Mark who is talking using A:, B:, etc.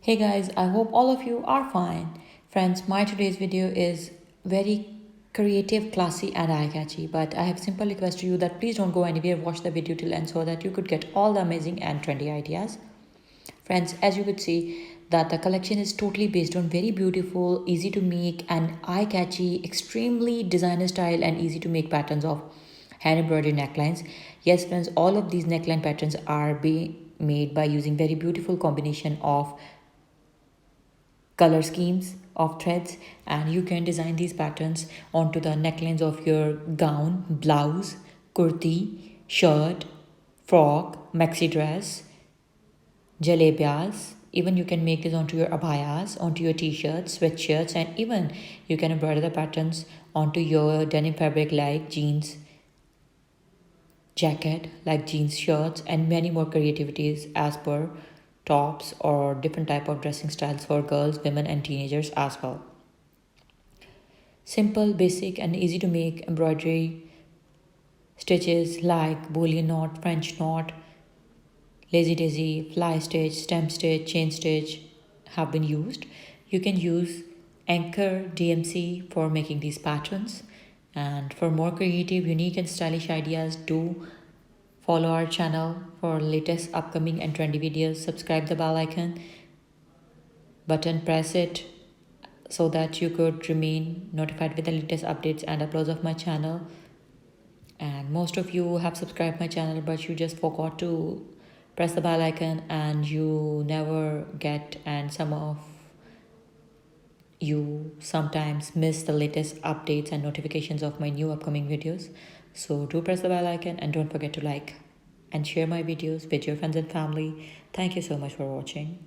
A: Hey guys, I hope all of you are fine. Friends, my today's video is very creative, classy and eye-catchy, but I have simple request to you that please don't go anywhere, watch the video till end so that you could get all the amazing and trendy ideas. Friends, as you could see that the collection is totally based on very beautiful, easy to make and eye-catchy, extremely designer style and easy to make patterns of hand embroidery necklines. Yes friends, all of these neckline patterns are being made by using very beautiful combination of color schemes of threads, and you can design these patterns onto the necklines of your gown, blouse, kurti, shirt, frock, maxi dress, jalebias. Even you can make this onto your abayas, onto your t-shirts, sweatshirts, and even you can embroider the patterns onto your denim fabric like jeans jacket, like jeans shirts, and many more creativities as per tops or different type of dressing styles for girls, women and teenagers as well. Simple, basic and easy to make embroidery stitches like boolean knot, French knot, lazy daisy, fly stitch, stem stitch, chain stitch have been used. You can use anchor DMC for making these patterns, and for more creative, unique and stylish ideas, do follow our channel for latest upcoming and trendy videos. Subscribe the bell icon button, press it so that you could remain notified with the latest updates and uploads of my channel. And most of you have subscribed my channel, but you just forgot to press the bell icon and you never get, and some of you sometimes miss the latest updates and notifications of my new upcoming videos. So do press the bell icon and don't forget to like and share my videos with your friends and family. Thank you so much for watching.